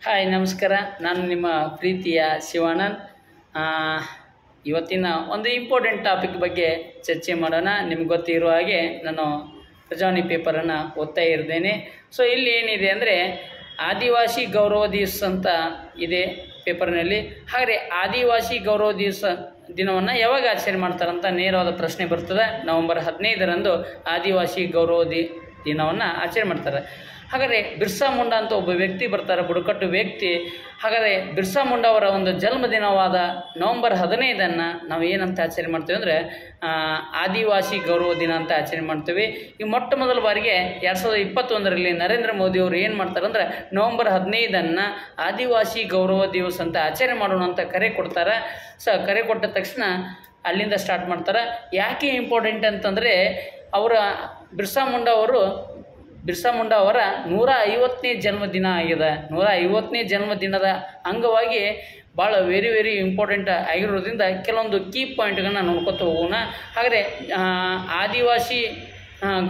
Hi ನಮಸ್ಕಾರ. ನಾನು ನಿಮ್ಮ ಪ್ರೀತಿಯ ಶಿವಾನಂದ್. ಇವತ್ತಿನ ಒಂದು ಇಂಪಾರ್ಟೆಂಟ್ ಟಾಪಿಕ್ ಬಗ್ಗೆ ಚರ್ಚೆ ಮಾಡೋಣ. ನಿಮ್ಗೆ ಗೊತ್ತಿರೋ ಹಾಗೆ ನಾನು ಪ್ರಜಾವಾಣಿ ಪೇಪರನ್ನು ಓದ್ತಾ ಇದ್ದೇನೆ. ಸೊ ಇಲ್ಲಿ ಏನಿದೆ ಅಂದರೆ ಆದಿವಾಸಿ ಗೌರವ ದಿವಸ ಅಂತ ಇದೆ ಪೇಪರ್ನಲ್ಲಿ. ಹಾಗೆ ಆದಿವಾಸಿ ಗೌರವ ದಿನವನ್ನು ಯಾವಾಗ ಆಚರಣೆ ಮಾಡ್ತಾರಂತ ನೇರವಾದ ಪ್ರಶ್ನೆ ಬರ್ತದೆ. ನವೆಂಬರ್ 15ರಂದು ಆದಿವಾಸಿ ಗೌರವ ದಿನವನ್ನು ಆಚರಣೆ ಮಾಡ್ತಾರೆ. ಹಾಗಾದರೆ ಬಿರ್ಸಾ ಮುಂಡಾ ಅಂತ ಒಬ್ಬ ವ್ಯಕ್ತಿ ಬರ್ತಾರೆ, ಬುಡಕಟ್ಟು ವ್ಯಕ್ತಿ. ಹಾಗಾದರೆ ಬಿರ್ಸಾ ಮುಂಡಾ ಅವರ ಒಂದು ಜನ್ಮದಿನವಾದ ನವೆಂಬರ್ 15ನ್ನು ನಾವು ಏನಂತ ಆಚರಣೆ ಮಾಡ್ತೀವಿ ಅಂದರೆ ಆದಿವಾಸಿ ಗೌರವ ದಿನ ಅಂತ ಆಚರಣೆ ಮಾಡ್ತೀವಿ. ಈ ಮೊಟ್ಟ ಮೊದಲ ಬಾರಿಗೆ 2021ರಲ್ಲಿ ನರೇಂದ್ರ ಮೋದಿಯವರು ಏನು ಮಾಡ್ತಾರೆ ಅಂದರೆ ನವೆಂಬರ್ 15ನ್ನು ಆದಿವಾಸಿ ಗೌರವ ದಿವಸ ಅಂತ ಆಚರಣೆ ಮಾಡೋಣ ಅಂತ ಕರೆ ಕೊಡ್ತಾರೆ. ಕರೆ ಕೊಟ್ಟ ತಕ್ಷಣ ಅಲ್ಲಿಂದ ಸ್ಟಾರ್ಟ್ ಮಾಡ್ತಾರೆ. ಯಾಕೆ ಇಂಪಾರ್ಟೆಂಟ್ ಅಂತಂದರೆ ಬಿರ್ಸಾ ಮುಂಡಾ ಅವರ 150ನೇ ಜನ್ಮದಿನ ಆಗಿದೆ. 150ನೇ ಜನ್ಮದಿನದ ಅಂಗವಾಗಿ ಭಾಳ ವೆರಿ ಇಂಪಾರ್ಟೆಂಟ್ ಆಗಿರೋದ್ರಿಂದ ಕೆಲವೊಂದು ಕೀ ಪಾಯಿಂಟ್ಗಳನ್ನ ನೋಡ್ಕೊತ ಹೋಗೋಣ. ಹಾಗಾದರೆ ಆದಿವಾಸಿ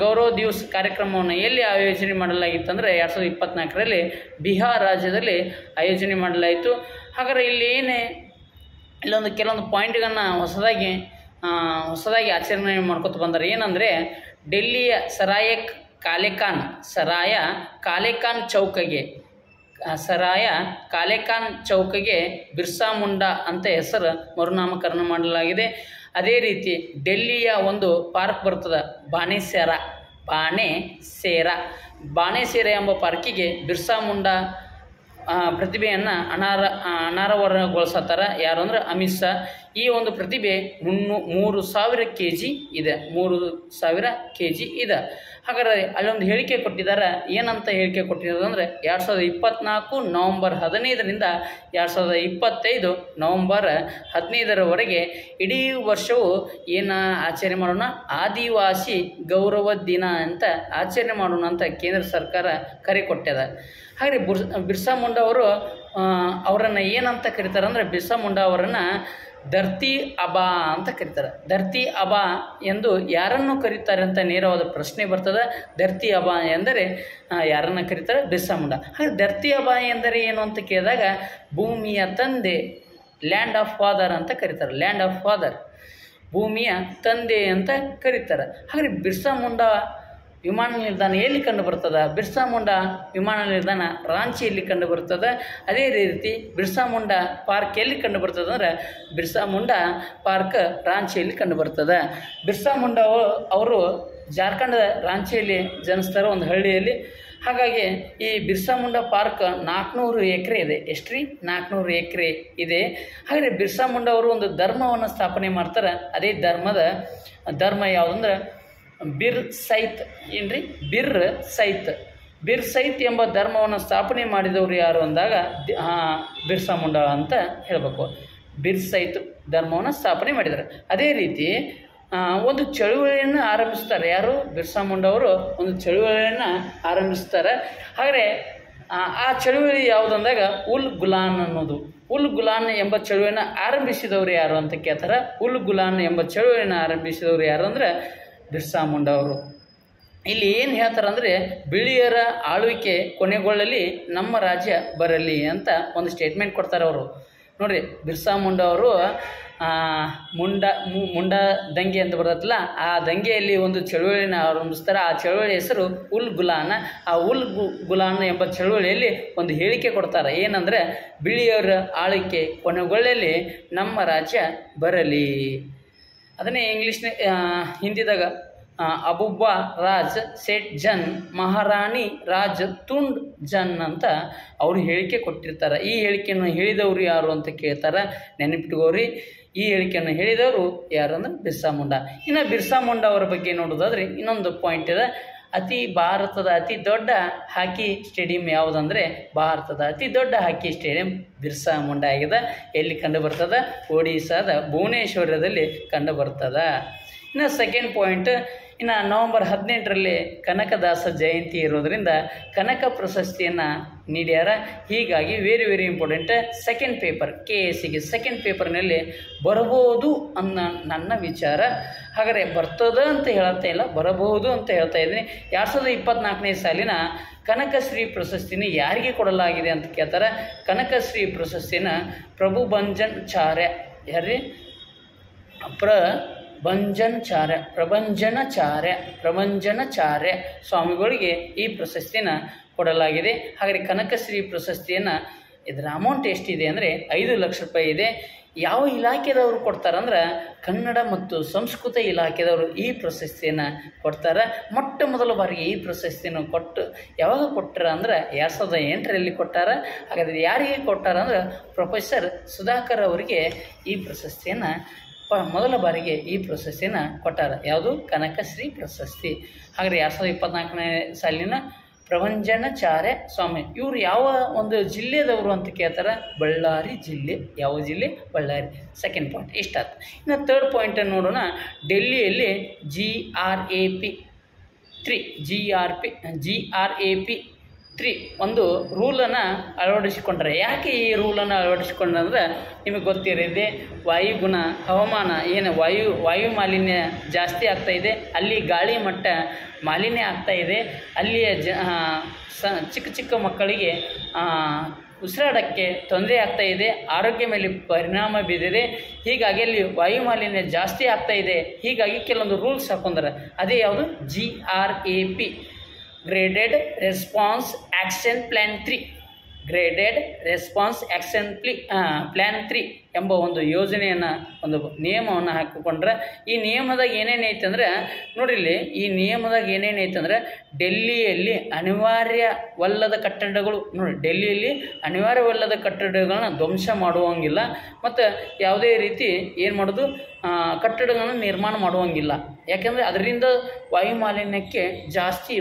ಗೌರವ ದಿವಸ ಕಾರ್ಯಕ್ರಮವನ್ನು ಎಲ್ಲಿ ಆಯೋಜನೆ ಮಾಡಲಾಗಿತ್ತು ಅಂದರೆ 2024ರಲ್ಲಿ ಬಿಹಾರ ರಾಜ್ಯದಲ್ಲಿ ಆಯೋಜನೆ ಮಾಡಲಾಯಿತು. ಹಾಗಾದರೆ ಇಲ್ಲೊಂದು ಕೆಲವೊಂದು ಪಾಯಿಂಟ್ಗಳನ್ನ ಹೊಸದಾಗಿ ಆಚರಣೆ ಮಾಡ್ಕೊತ ಬಂದರೆ ಏನಂದರೆ ಡೆಲ್ಲಿಯ ಸರಾಯ ಕಾಲೇಕಾನ್ ಚೌಕಗೆ ಬಿರ್ಸಾ ಮುಂಡಾ ಅಂತ ಹೆಸರು ಮರುನಾಮಕರಣ ಮಾಡಲಾಗಿದೆ. ಅದೇ ರೀತಿ ಡೆಲ್ಲಿಯ ಒಂದು ಪಾರ್ಕ್ ಬರ್ತದೆ, ಬಾಣೆಸೇರ ಎಂಬ ಪಾರ್ಕಿಗೆ ಬಿರ್ಸಾ ಮುಂಡಾ ಪ್ರತಿಭೆಯನ್ನು ಅನಾವರಣಗೊಳಿಸತ್ತಾರ. ಯಾರು ಅಂದ್ರೆ ಅಮಿತ್ ಶಾ. ಈ ಒಂದು ಪ್ರತಿಭೆ 3,000 kg ಇದೆ. 3,000 kg ಇದೆ. ಹಾಗಾದರೆ ಅಲ್ಲೊಂದು ಹೇಳಿಕೆ ಕೊಟ್ಟಿದ್ದಾರೆ. ಏನಂತ ಹೇಳಿಕೆ ಕೊಟ್ಟಿದ್ದಾರೆ ಅಂದರೆ 2024 ನವೆಂಬರ್ 15ರಿಂದ 2025 ನವೆಂಬರ್ 15ರವರೆಗೆ ಇಡೀ ವರ್ಷವು ಆಚರಣೆ ಮಾಡೋಣ, ಆದಿವಾಸಿ ಗೌರವ ದಿನ ಅಂತ ಆಚರಣೆ ಮಾಡೋಣ ಅಂತ ಕೇಂದ್ರ ಸರ್ಕಾರ ಕರೆ ಕೊಟ್ಟಿದೆ. ಹಾಗೆ ಬಿರ್ಸಾ ಮುಂಡಾ ಅವರನ್ನು ಏನಂತ ಕರೀತಾರೆ ಅಂದರೆ ಬಿರ್ಸಾ ಮುಂಡಾ ಅವರನ್ನು ಧರ್ತಿ ಅಬಾ ಅಂತ ಕರೀತಾರೆ. ಧರ್ತಿ ಅಬಾ ಎಂದು ಯಾರನ್ನು ಕರೀತಾರೆ ಅಂತ ನೇರವಾದ ಪ್ರಶ್ನೆ ಬರ್ತದೆ. ಧರ್ತಿ ಅಬಾ ಎಂದರೆ ಯಾರನ್ನು ಕರೀತಾರೆ? ಬಿರ್ಸಾ ಮುಂಡಾ. ಹಾಗೆ ಧರ್ತಿ ಅಬಾ ಎಂದರೆ ಏನು ಅಂತ ಕೇಳಿದಾಗ ಭೂಮಿಯ ತಂದೆ, ಲ್ಯಾಂಡ್ ಆಫ್ ಫಾದರ್ ಅಂತ ಕರೀತಾರೆ. ಲ್ಯಾಂಡ್ ಆಫ್ ಫಾದರ್, ಭೂಮಿಯ ತಂದೆ ಅಂತ ಕರೀತಾರೆ. ಹಾಗೆ ಬಿರ್ಸಾ ಮುಂಡಾ ವಿಮಾನ ನಿಲ್ದಾಣ ಎಲ್ಲಿ ಕಂಡು ಬರ್ತದೆ? ಬಿರ್ಸಾ ಮುಂಡಾ ವಿಮಾನ ನಿಲ್ದಾಣ ರಾಂಚಿಯಲ್ಲಿ ಕಂಡು ಬರ್ತದೆ. ಅದೇ ರೀತಿ ಬಿರ್ಸಾ ಮುಂಡಾ ಪಾರ್ಕ್ ಎಲ್ಲಿ ಕಂಡು ಬರ್ತದೆ ಅಂದರೆ ಬಿರ್ಸಾ ಮುಂಡಾ ಪಾರ್ಕ್ ರಾಂಚಿಯಲ್ಲಿ ಕಂಡು ಬರ್ತದೆ. ಬಿರ್ಸಾ ಮುಂಡಾ ಅವರು ಜಾರ್ಖಂಡ್ ರಾಂಚಿಯಲ್ಲಿ ಜನಿಸ್ತಾರೆ, ಒಂದು ಹಳ್ಳಿಯಲ್ಲಿ. ಹಾಗಾಗಿ ಈ ಬಿರ್ಸಾ ಮುಂಡಾ ಪಾರ್ಕ್ 400 ಎಕರೆ ಇದೆ. ಎಷ್ಟು ರೀ? 400 ಎಕರೆ ಇದೆ. ಹಾಗೆ ಬಿರ್ಸಾ ಮುಂಡಾ ಅವರು ಒಂದು ಧರ್ಮವನ್ನು ಸ್ಥಾಪನೆ ಮಾಡ್ತಾರೆ. ಅದೇ ಧರ್ಮ ಯಾವುದಂದ್ರೆ ಬಿರ್ ಸೈತ್ ಎಂಬ ಧರ್ಮವನ್ನು ಸ್ಥಾಪನೆ ಮಾಡಿದವರು ಯಾರು ಅಂದಾಗ ಬಿರ್ಸಾ ಮುಂಡಾ ಅಂತ ಹೇಳಬೇಕು. ಬಿರ್ ಸೈತ್ ಧರ್ಮವನ್ನು ಸ್ಥಾಪನೆ ಮಾಡಿದ್ದಾರೆ. ಅದೇ ರೀತಿ ಒಂದು ಚಳುವಳಿಯನ್ನು ಆರಂಭಿಸ್ತಾರೆ. ಯಾರು? ಬಿರ್ಸಾ ಮುಂಡಾ ಅವರು ಒಂದು ಚಳುವಳಿಯನ್ನು ಆರಂಭಿಸ್ತಾರೆ. ಹಾಗೆ ಆ ಚಳುವಳಿ ಯಾವುದಂದಾಗ ಉಲ್ ಗುಲಾನ್ ಎಂಬ ಚಳುವಳಿಯನ್ನು ಆರಂಭಿಸಿದವರು ಯಾರು ಅಂತ ಕೇಳ್ತಾರೆ. ಉಲ್ ಗುಲಾನ್ ಎಂಬ ಚಳುವಳಿಯನ್ನು ಆರಂಭಿಸಿದವರು ಯಾರು ಅಂದರೆ ಬಿರ್ಸಾ ಮುಂಡಾ ಅವರು. ಇಲ್ಲಿ ಏನು ಹೇಳ್ತಾರೆ ಅಂದರೆ ಬಿಳಿಯರ ಆಳ್ವಿಕೆ ಕೊನೆಗೊಳ್ಳಲಿ, ನಮ್ಮ ರಾಜ್ಯ ಬರಲಿ ಅಂತ ಒಂದು ಸ್ಟೇಟ್ಮೆಂಟ್ ಕೊಡ್ತಾರೆ ಅವರು. ನೋಡಿರಿ, ಬಿರ್ಸಾ ಮುಂಡಾ ಅವರು ಮುಂಡಾ ದಂಗೆ ಅಂತ ಬರ್ತಲ್ಲ, ಆ ದಂಗೆಯಲ್ಲಿ ಒಂದು ಚಳುವಳಿಯನ್ನು ಆರಂಭಿಸ್ತಾರೆ. ಆ ಚಳುವಳಿ ಹೆಸರು ಉಲ್ ಗುಲಾನ್. ಆ ಉಲ್ ಗುಲಾನ್ ಎಂಬ ಚಳುವಳಿಯಲ್ಲಿ ಒಂದು ಹೇಳಿಕೆ ಕೊಡ್ತಾರೆ. ಏನಂದರೆ ಬಿಳಿಯರ ಆಳ್ವಿಕೆ ಕೊನೆಗೊಳ್ಳಲಿ, ನಮ್ಮ ರಾಜ್ಯ ಬರಲಿ. ಅದನ್ನೇ ಹಿಂದಿದಾಗ ಅಬುಬ್ಬಾ ರಾಜ್ ಸೇಠ್ ಜನ್ ಮಹಾರಾಣಿ ರಾಜ್ ತುಂಡ್ ಜನ್ ಅಂತ ಅವರು ಹೇಳಿಕೆ ಕೊಟ್ಟಿರ್ತಾರೆ. ಈ ಹೇಳಿಕೆಯನ್ನು ಹೇಳಿದವರು ಯಾರು ಅಂತ ಕೇಳ್ತಾರೆ. ನೆನಪಿಟ್ಕೋರಿ, ಈ ಹೇಳಿಕೆಯನ್ನು ಹೇಳಿದವರು ಯಾರು ಅಂದರೆ ಬಿರ್ಸಾ ಮುಂಡಾ. ಇನ್ನು ಬಿರ್ಸಾ ಮುಂಡಾ ಅವರ ಬಗ್ಗೆ ನೋಡೋದಾದರೆ ಇನ್ನೊಂದು ಪಾಯಿಂಟ್ ಇದೆ. ಭಾರತದ ಅತಿ ದೊಡ್ಡ ಹಾಕಿ ಸ್ಟೇಡಿಯಂ ಯಾವುದಂದರೆ ಭಾರತದ ಅತಿ ದೊಡ್ಡ ಹಾಕಿ ಸ್ಟೇಡಿಯಂ ಬಿರ್ಸಾ ಮುಂಡಾ ಆಗಿದೆ. ಎಲ್ಲಿ ಕಂಡು ಬರ್ತದೆ? ಒಡಿಸ್ಸಾದ ಭುವನೇಶ್ವರದಲ್ಲಿ ಕಂಡು ಬರ್ತದೆ. ಇನ್ನು ಸೆಕೆಂಡ್ ಪಾಯಿಂಟ್ ಇನ್ನು ನವೆಂಬರ್ 18ರಲ್ಲಿ ಕನಕದಾಸ ಜಯಂತಿ ಇರೋದರಿಂದ ಕನಕ ಪ್ರಶಸ್ತಿಯನ್ನು ನೀಡ್ಯಾರ. ಹೀಗಾಗಿ very very important. Second paper KSಗೆ ಸೆಕೆಂಡ್ ಪೇಪರ್ನಲ್ಲಿ ಬರಬಹುದು ಅನ್ನೋ ನನ್ನ ವಿಚಾರ. ಹಾಗಾದರೆ ಬರ್ತದ ಅಂತ ಹೇಳ್ತಾ ಇಲ್ಲ, ಬರಬಹುದು ಅಂತ ಹೇಳ್ತಾ ಇದ್ದೀನಿ. 2024ನೇ ಸಾಲಿನ ಕನಕಶ್ರೀ ಪ್ರಶಸ್ತಿನ ಯಾರಿಗೆ ಕೊಡಲಾಗಿದೆ ಅಂತ ಕೇಳ್ತಾರೆ. ಕನಕಶ್ರೀ ಪ್ರಶಸ್ತಿನ ಪ್ರಭುಭಂಜನಾಚಾರ್ಯ ಯಾರ್ರಿ ಪ್ರಭಂಜನಾಚಾರ್ಯ ಸ್ವಾಮಿಗಳಿಗೆ ಈ ಪ್ರಶಸ್ತಿನ ಕೊಡಲಾಗಿದೆ. ಹಾಗಾದರೆ ಕನಕಶ್ರೀ ಪ್ರಶಸ್ತಿಯನ್ನು ಇದರ ಅಮೌಂಟ್ ಎಷ್ಟಿದೆ ಅಂದರೆ 5 ಲಕ್ಷ ರೂಪಾಯಿ ಇದೆ. ಯಾವ ಇಲಾಖೆದವರು ಕೊಡ್ತಾರಂದ್ರೆ ಕನ್ನಡ ಮತ್ತು ಸಂಸ್ಕೃತ ಇಲಾಖೆದವರು ಈ ಪ್ರಶಸ್ತಿಯನ್ನು ಕೊಡ್ತಾರೆ. ಮೊಟ್ಟ ಮೊದಲ ಬಾರಿಗೆ ಈ ಪ್ರಶಸ್ತಿಯನ್ನು ಯಾವಾಗ ಕೊಟ್ಟಾರ ಅಂದ್ರೆ 2008ರಲ್ಲಿ ಕೊಟ್ಟಾರ. ಹಾಗಾದರೆ ಯಾರಿಗೆ ಕೊಟ್ಟಾರ ಅಂದ್ರೆ ಪ್ರೊಫೆಸರ್ ಸುಧಾಕರ್ ಅವರಿಗೆ ಈ ಪ್ರಶಸ್ತಿಯನ್ನು ಮೊದಲ ಬಾರಿಗೆ ಈ ಪ್ರಶಸ್ತಿಯನ್ನು ಕೊಟ್ಟಾರ. ಯಾವುದು? ಕನಕಶ್ರೀ ಪ್ರಶಸ್ತಿ. ಹಾಗಾದರೆ 2024ನೇ ಸಾಲಿನ ಪ್ರಭಂಜನಾಚಾರ್ಯ ಸ್ವಾಮಿ ಇವರು ಯಾವ ಒಂದು ಜಿಲ್ಲೆದವರು ಅಂತ ಕೇಳ್ತಾರೆ. ಬಳ್ಳಾರಿ ಜಿಲ್ಲೆ. ಯಾವ ಜಿಲ್ಲೆ? ಬಳ್ಳಾರಿ. ಸೆಕೆಂಡ್ ಪಾಯಿಂಟ್ ಇಷ್ಟಾಯ್ತು. ಇನ್ನು ಥರ್ಡ್ ಪಾಯಿಂಟನ್ನು ನೋಡೋಣ. ಡೆಲ್ಲಿಯಲ್ಲಿ GRAP 3 ಒಂದು ರೂಲನ್ನು ಅಳವಡಿಸಿಕೊಂಡ್ರೆ. ಯಾಕೆ ಈ ರೂಲನ್ನು ಅಳವಡಿಸಿಕೊಂಡ್ರೆ ಅಂದರೆ ನಿಮಗೆ ಗೊತ್ತಿರಿದೆ, ವಾಯುಗುಣ ಹವಾಮಾನ ಏನು ವಾಯು ಮಾಲಿನ್ಯ ಜಾಸ್ತಿ ಆಗ್ತಾಯಿದೆ. ಅಲ್ಲಿ ಗಾಳಿ ಮಟ್ಟ ಮಾಲಿನ್ಯ ಆಗ್ತಾಯಿದೆ. ಅಲ್ಲಿಯ ಚಿಕ್ಕ ಚಿಕ್ಕ ಮಕ್ಕಳಿಗೆ ಉಸಿರಾಡೋಕ್ಕೆ ತೊಂದರೆ ಆಗ್ತಾಯಿದೆ. ಆರೋಗ್ಯ ಮೇಲೆ ಪರಿಣಾಮ ಬೀರಿದೆ. ಹೀಗಾಗಿ ಅಲ್ಲಿ ವಾಯು ಮಾಲಿನ್ಯ ಜಾಸ್ತಿ ಆಗ್ತಾಯಿದೆ. ಹೀಗಾಗಿ ಕೆಲವೊಂದು ರೂಲ್ಸ್ ಹಾಕೊಂಡ್ರೆ ಅದೇ ಯಾವುದು? GRAP graded response action plan 3 graded response action plan 3 ಎಂಬ ಒಂದು ಯೋಜನೆಯನ್ನು ಒಂದು ನಿಯಮವನ್ನು ಹಾಕಿಕೊಂಡ್ರೆ ಈ ನಿಯಮದಾಗ ಏನೇನೈತೆ ಅಂದರೆ ನೋಡಿಲ್ಲಿ, ಈ ನಿಯಮದಾಗ ಏನೇನೈತೆ ಅಂದರೆ ಡೆಲ್ಲಿಯಲ್ಲಿ ಅನಿವಾರ್ಯವಲ್ಲದ ಕಟ್ಟಡಗಳು ಡೆಲ್ಲಿಯಲ್ಲಿ ಅನಿವಾರ್ಯವಲ್ಲದ ಕಟ್ಟಡಗಳನ್ನ ಧ್ವಂಸ ಮಾಡುವಂಗಿಲ್ಲ ಮತ್ತು ಯಾವುದೇ ರೀತಿ ಏನು ಮಾಡೋದು ಕಟ್ಟಡಗಳನ್ನು ನಿರ್ಮಾಣ ಮಾಡುವಂಗಿಲ್ಲ. ಯಾಕೆಂದರೆ ಅದರಿಂದ ವಾಯು ಮಾಲಿನ್ಯಕ್ಕೆ ಜಾಸ್ತಿ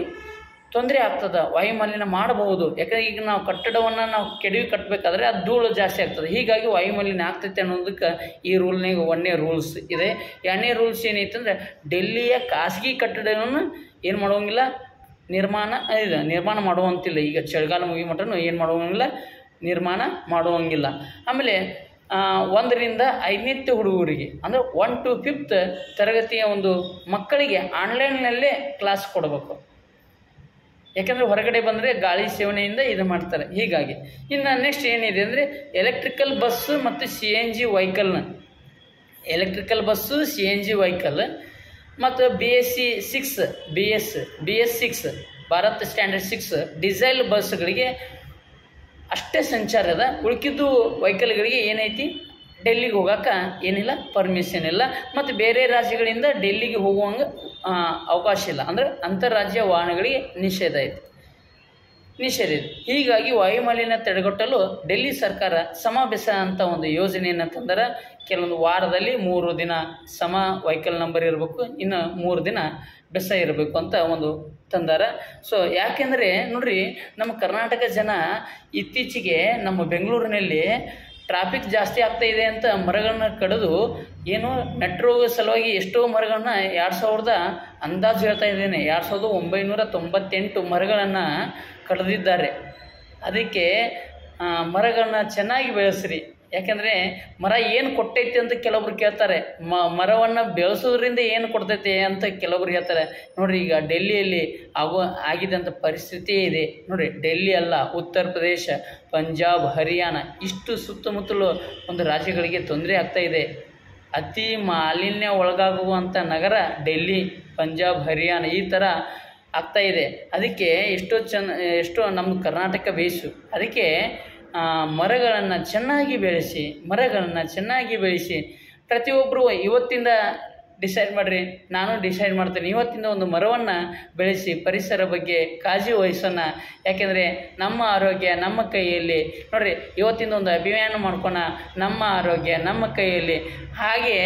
ತೊಂದರೆ ಆಗ್ತದೆ. ವಾಯು ಮಾಲಿನ್ಯ ಮಾಡಬಹುದು. ಯಾಕಂದರೆ ಈಗ ನಾವು ಕಟ್ಟಡವನ್ನು ಕೆಡವಿ ಕಟ್ಟಬೇಕಾದ್ರೆ ಅದು ಧೂಳು ಜಾಸ್ತಿ ಆಗ್ತದೆ. ಹೀಗಾಗಿ ವಾಯು ಮಾಲಿನ್ಯ ಆಗ್ತೈತೆ ಅನ್ನೋದಕ್ಕೆ ಈ ರೂಲ್ನಾಗ 1ನೇ ರೂಲ್ಸ್ ಇದೆ. 2ನೇ ರೂಲ್ಸ್ ಏನೈತೆ ಅಂದರೆ ಡೆಲ್ಲಿಯ ಖಾಸಗಿ ಕಟ್ಟಡಗಳನ್ನು ಏನು ಮಾಡುವಂಗಿಲ್ಲ, ನಿರ್ಮಾಣ ಮಾಡುವಂತಿಲ್ಲ. ಈಗ ಚಳಿಗಾಲ ಮುಗಿ ಮಟ್ಟನೂ ಏನು ಮಾಡುವಂಗಿಲ್ಲ, ನಿರ್ಮಾಣ ಮಾಡುವಂಗಿಲ್ಲ. ಆಮೇಲೆ 1ರಿಂದ 5ನೇ ಹುಡುಗರಿಗೆ ಅಂದರೆ 1 to 5th ತರಗತಿಯ ಒಂದು ಮಕ್ಕಳಿಗೆ ಆನ್ಲೈನ್ನಲ್ಲೇ ಕ್ಲಾಸ್ ಕೊಡಬೇಕು. ಯಾಕೆಂದರೆ ಹೊರಗಡೆ ಬಂದರೆ ಗಾಳಿ ಸೇವನೆಯಿಂದ ಇದು ಮಾಡ್ತಾರೆ. ಹೀಗಾಗಿ ಇನ್ನು ನೆಕ್ಸ್ಟ್ ಏನಿದೆ ಅಂದರೆ ಎಲೆಕ್ಟ್ರಿಕಲ್ ಬಸ್ಸು ಮತ್ತು CNG ವೆಹಿಕಲ್ ಮತ್ತು BS6 ಭಾರತ್ ಸ್ಟ್ಯಾಂಡರ್ಡ್ 6 ಡೀಸೆಲ್ ಬಸ್ಗಳಿಗೆ ಅಷ್ಟೇ ಸಂಚಾರ ಅದ. ಉಳ್ಕಿದ್ದು ವೆಹಿಕಲ್ಗಳಿಗೆ ಏನೈತಿ, ಡೆಲ್ಲಿಗೆ ಹೋಗೋಕೆ ಏನಿಲ್ಲ, ಪರ್ಮಿಷನ್ ಇಲ್ಲ. ಮತ್ತು ಬೇರೆ ರಾಜ್ಯಗಳಿಂದ ಡೆಲ್ಲಿಗೆ ಹೋಗುವಂಗೆ ಅವಕಾಶ ಇಲ್ಲ. ಅಂದರೆ ಅಂತಾರಾಜ್ಯ ವಾಹನಗಳಿಗೆ ನಿಷೇಧ ಇದೆ. ಹೀಗಾಗಿ ವಾಯುಮಾಲಿನ್ಯ ತಡೆಗಟ್ಟಲು ಡೆಲ್ಲಿ ಸರ್ಕಾರ ಸಮಾವೇಶ ಅಂತ ಒಂದು ಯೋಜನೆಯನ್ನು ತಂದರೆ. ಕೆಲವೊಂದು ವಾರದಲ್ಲಿ 3 ದಿನ ವೆಹಿಕಲ್ ನಂಬರ್ ಇರಬೇಕು, ಇನ್ನು 3 ದಿನ ಬೆಸ ಇರಬೇಕು ಅಂತ ಒಂದು ತಂದಾರ. ಸೊ ಯಾಕೆಂದರೆ ನೋಡ್ರಿ, ನಮ್ಮ ಕರ್ನಾಟಕ ಜನ ಇತ್ತೀಚೆಗೆ ನಮ್ಮ ಬೆಂಗಳೂರಿನಲ್ಲಿ ಟ್ರಾಫಿಕ್ ಜಾಸ್ತಿ ಆಗ್ತಾಯಿದೆ ಅಂತ ಮರಗಳನ್ನ ಕಡಿದು ಏನು ಮೆಟ್ರೋ ಸಲುವಾಗಿ ಎಷ್ಟೋ ಮರಗಳನ್ನ 2000 ಅಂದಾಜು ಹೇಳ್ತಾ ಇದ್ದೇನೆ 2998 ಮರಗಳನ್ನು ಕಡಿದಿದ್ದಾರೆ. ಅದಕ್ಕೆ ಮರಗಳನ್ನ ಚೆನ್ನಾಗಿ ಬೆಳೆಸ್ರಿ. ಯಾಕೆಂದರೆ ಮರ ಏನು ಕೊಟ್ಟೈತಿ ಅಂತ ಕೆಲವೊಬ್ರು ಕೇಳ್ತಾರೆ. ಮರವನ್ನು ಬೆಳೆಸೋದ್ರಿಂದ ಏನು ಕೊಡ್ತೈತೆ ಅಂತ ಕೆಲವೊಬ್ರು ಹೇಳ್ತಾರೆ. ನೋಡಿರಿ, ಈಗ ಡೆಲ್ಲಿಯಲ್ಲಿ ಆಗಿದ್ದಂಥ ಪರಿಸ್ಥಿತಿ ಇದೆ ನೋಡಿರಿ. ಡೆಲ್ಲಿ ಅಲ್ಲ, ಉತ್ತರ ಪ್ರದೇಶ, ಪಂಜಾಬ್, ಹರಿಯಾಣ ಇಷ್ಟು ಸುತ್ತಮುತ್ತಲು ಒಂದು ರಾಜ್ಯಗಳಿಗೆ ತೊಂದರೆ ಆಗ್ತಾಯಿದೆ. ಅತಿ ಮಾಲಿನ್ಯ ಒಳಗಾಗುವಂಥ ನಗರ ಡೆಲ್ಲಿ, ಪಂಜಾಬ್, ಹರಿಯಾಣ ಈ ಥರ ಆಗ್ತಾಯಿದೆ. ಅದಕ್ಕೆ ಎಷ್ಟೋ ನಮ್ಮ ಕರ್ನಾಟಕ ಬೇಸು. ಅದಕ್ಕೆ ಮರಗಳನ್ನು ಚೆನ್ನಾಗಿ ಬೆಳೆಸಿ ಪ್ರತಿಯೊಬ್ಬರು ಇವತ್ತಿಂದ ಡಿಸೈಡ್ ಮಾಡಿರಿ. ನಾನು ಡಿಸೈಡ್ ಮಾಡ್ತೀನಿ, ಇವತ್ತಿಂದ ಒಂದು ಮರವನ್ನು ಬೆಳೆಸಿ ಪರಿಸರ ಬಗ್ಗೆ ಕಾಳಜಿ ವಹಿಸೋಣ. ಯಾಕೆಂದರೆ ನಮ್ಮ ಆರೋಗ್ಯ ನಮ್ಮ ಕೈಯಲ್ಲಿ. ನೋಡಿರಿ, ಇವತ್ತಿಂದ ಒಂದು ಅಭಿಯಾನ ಮಾಡ್ಕೋಣ. ನಮ್ಮ ಆರೋಗ್ಯ ನಮ್ಮ ಕೈಯಲ್ಲಿ, ಹಾಗೆ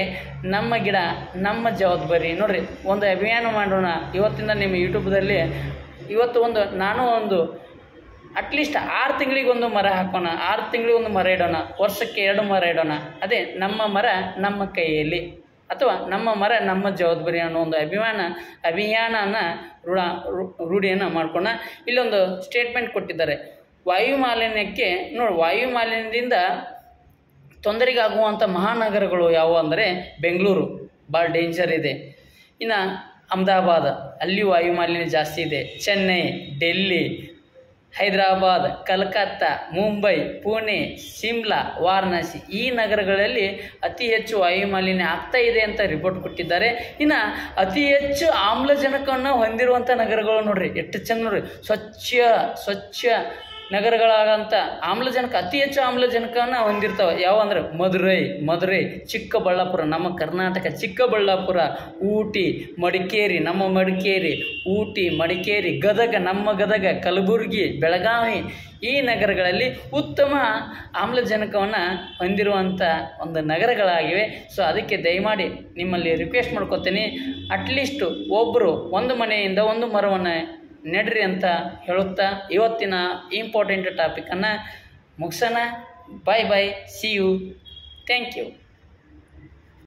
ನಮ್ಮ ಗಿಡ ನಮ್ಮ ಜವಾಬ್ದಾರಿ. ನೋಡಿರಿ, ಒಂದು ಅಭಿಯಾನ ಮಾಡೋಣ. ಇವತ್ತಿಂದ ನಿಮ್ಮ ಯೂಟ್ಯೂಬ್ದಲ್ಲಿ ನಾನು ಒಂದು ಅಟ್ಲೀಸ್ಟ್ 6 ತಿಂಗಳಿಗೆ ಒಂದು ಮರ ಹಾಕೋಣ, 6 ತಿಂಗಳಿಗೆ ಒಂದು ಮರ ಇಡೋಣ, ವರ್ಷಕ್ಕೆ 2 ಮರ ಇಡೋಣ. ಅದೇ ನಮ್ಮ ಮರ ನಮ್ಮ ಕೈಯಲ್ಲಿ. ಅಥವಾ ನಮ್ಮ ಮರ ನಮ್ಮ ಜವಾಬ್ದಾರಿ ಅನ್ನೋ ಒಂದು ಅಭಿಯಾನನ ರೂಢಿಯನ್ನು ಮಾಡ್ಕೊಂಡು ಇಲ್ಲೊಂದು ಸ್ಟೇಟ್ಮೆಂಟ್ ಕೊಟ್ಟಿದ್ದಾರೆ. ವಾಯು ಮಾಲಿನ್ಯಕ್ಕೆ ವಾಯು ಮಾಲಿನ್ಯದಿಂದ ತೊಂದರೆಗಾಗುವಂಥ ಮಹಾನಗರಗಳು ಯಾವುವು ಅಂದರೆ ಬೆಂಗಳೂರು ಭಾಳ ಡೇಂಜರ್ ಇದೆ. ಇನ್ನು ಅಹಮದಾಬಾದ್ ಅಲ್ಲಿ ವಾಯು ಮಾಲಿನ್ಯ ಜಾಸ್ತಿ ಇದೆ. ಚೆನ್ನೈ, ಡೆಲ್ಲಿ, ಹೈದರಾಬಾದ್, ಕಲ್ಕತ್ತಾ, ಮುಂಬೈ, ಪುಣೆ, ಶಿಮ್ಲಾ, ವಾರಣಾಸಿ ಈ ನಗರಗಳಲ್ಲಿ ಅತಿ ಹೆಚ್ಚು ವಾಯು ಮಾಲಿನ್ಯ ಆಗ್ತಾ ಇದೆ ಅಂತ ರಿಪೋರ್ಟ್ ಕೊಟ್ಟಿದ್ದಾರೆ. ಇನ್ನು ಅತಿ ಹೆಚ್ಚು ಆಮ್ಲಜನಕವನ್ನು ಹೊಂದಿರುವಂಥ ನಗರಗಳು ನೋಡ್ರಿ, ಎಷ್ಟು ಚೆಂದ ನೋಡ್ರಿ, ಸ್ವಚ್ಛ ನಗರಗಳಾಗಂಥ ಅತಿ ಹೆಚ್ಚು ಆಮ್ಲಜನಕವನ್ನು ಹೊಂದಿರ್ತವೆ. ಯಾವ ಅಂದ್ರೆ ಮಧುರೈ, ಚಿಕ್ಕಬಳ್ಳಾಪುರ, ನಮ್ಮ ಕರ್ನಾಟಕ ಚಿಕ್ಕಬಳ್ಳಾಪುರ, ಊಟಿ, ಮಡಿಕೇರಿ, ನಮ್ಮ ಮಡಿಕೇರಿ, ಊಟಿ, ಮಡಿಕೇರಿ, ಗದಗ, ನಮ್ಮ ಗದಗ, ಕಲಬುರಗಿ, ಬೆಳಗಾವಿ ಈ ನಗರಗಳಲ್ಲಿ ಉತ್ತಮ ಆಮ್ಲಜನಕವನ್ನು ಹೊಂದಿರುವಂಥ ಒಂದು ನಗರಗಳಾಗಿವೆ. ಸೊ ಅದಕ್ಕೆ ದಯಮಾಡಿ ನಿಮ್ಮಲ್ಲಿ ರಿಕ್ವೆಸ್ಟ್ ಮಾಡ್ಕೊತೀನಿ, ಅಟ್ಲೀಸ್ಟು ಒಬ್ಬರು ಒಂದು ಮನೆಯಿಂದ ಒಂದು ಮರವನ್ನು ನೆಡ್ರಿ ಅಂತ ಹೇಳುತ್ತಾ ಇವತ್ತಿನ ಇಂಪಾರ್ಟೆಂಟ್ ಟಾಪಿಕನ್ನು ಮುಗಿಸೋಣ. ಬಾಯ್, ಸಿ ಯು, ಥ್ಯಾಂಕ್ ಯು.